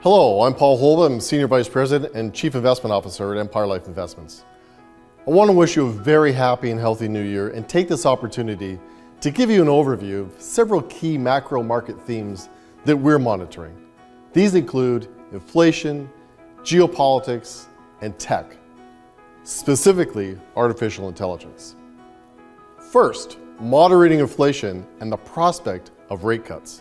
Hello, I'm Paul Holba. I'm Senior Vice President and Chief Investment Officer at Empire Life Investments. I want to wish you a very happy and healthy new year and take this opportunity to give you an overview of several key macro market themes that we're monitoring. These include inflation, geopolitics, and tech, specifically artificial intelligence. First, moderating inflation and the prospect of rate cuts.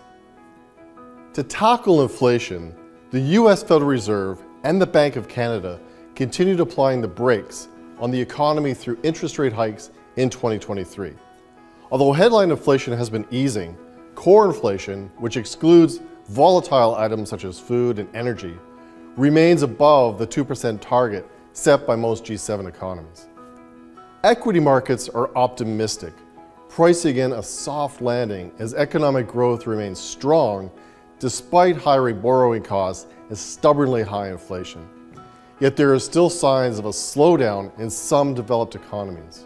To tackle inflation, the U.S. Federal Reserve and the Bank of Canada continued applying the brakes on the economy through interest rate hikes in 2023. Although headline inflation has been easing, core inflation, which excludes volatile items such as food and energy, remains above the 2% target set by most G7 economies. Equity markets are optimistic, pricing in a soft landing as economic growth remains strong despite higher borrowing costs and stubbornly high inflation. Yet there are still signs of a slowdown in some developed economies.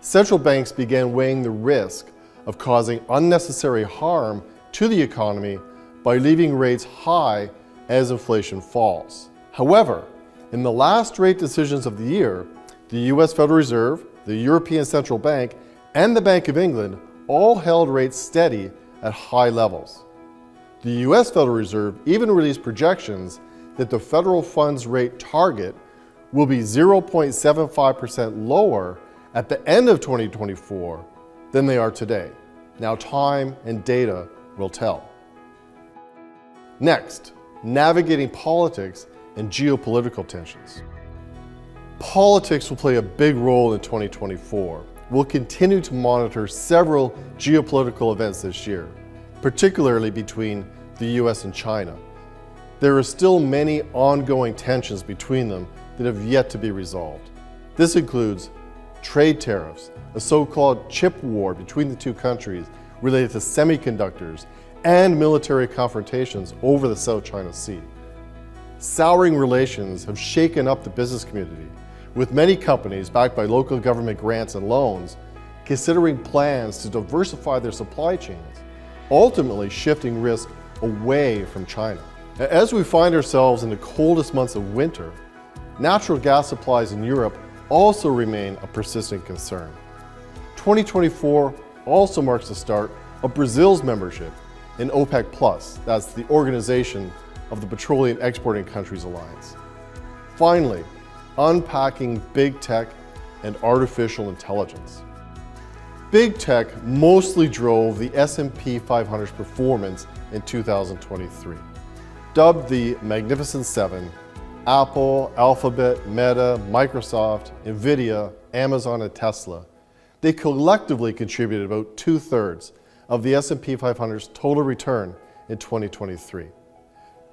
Central banks began weighing the risk of causing unnecessary harm to the economy by leaving rates high as inflation falls. However, in the last rate decisions of the year, the US Federal Reserve, the European Central Bank, and the Bank of England all held rates steady at high levels. The US Federal Reserve even released projections that the federal funds rate target will be 0.75% lower at the end of 2024 than they are today. Now time and data will tell. Next, navigating politics and geopolitical tensions. Politics will play a big role in 2024. We'll continue to monitor several geopolitical events this year, particularly between the US and China. There are still many ongoing tensions between them that have yet to be resolved. This includes trade tariffs, a so-called chip war between the two countries related to semiconductors, and military confrontations over the South China Sea. Souring relations have shaken up the business community, with many companies backed by local government grants and loans considering plans to diversify their supply chains, ultimately shifting risk away from China. As we find ourselves in the coldest months of winter, natural gas supplies in Europe also remain a persistent concern. 2024 also marks the start of Brazil's membership in OPEC+, that's the Organization of the Petroleum Exporting Countries Alliance. Finally, unpacking big tech and artificial intelligence. Big tech mostly drove the S&P 500's performance in 2023. Dubbed the Magnificent Seven, Apple, Alphabet, Meta, Microsoft, Nvidia, Amazon, and Tesla, they collectively contributed about 2/3 of the S&P 500's total return in 2023.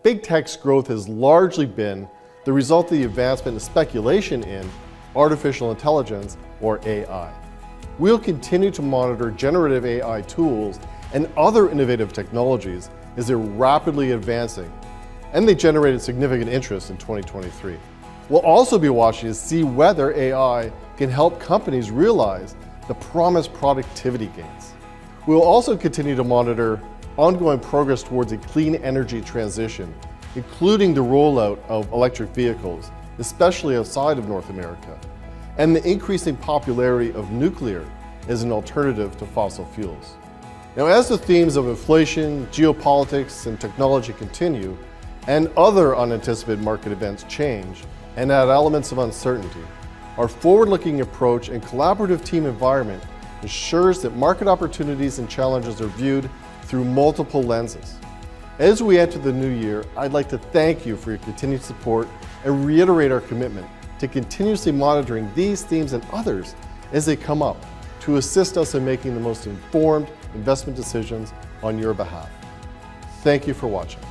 Big tech's growth has largely been the result of the advancement and speculation in artificial intelligence, or AI. We'll continue to monitor generative AI tools and other innovative technologies as they're rapidly advancing, and they generated significant interest in 2023. We'll also be watching to see whether AI can help companies realize the promised productivity gains. We'll also continue to monitor ongoing progress towards a clean energy transition, including the rollout of electric vehicles, especially outside of North America, and the increasing popularity of nuclear as an alternative to fossil fuels. Now, as the themes of inflation, geopolitics, and technology continue, and other unanticipated market events change and add elements of uncertainty, our forward-looking approach and collaborative team environment ensures that market opportunities and challenges are viewed through multiple lenses. As we enter the new year, I'd like to thank you for your continued support and reiterate our commitment to continuously monitoring these themes and others as they come up to assist us in making the most informed investment decisions on your behalf. Thank you for watching.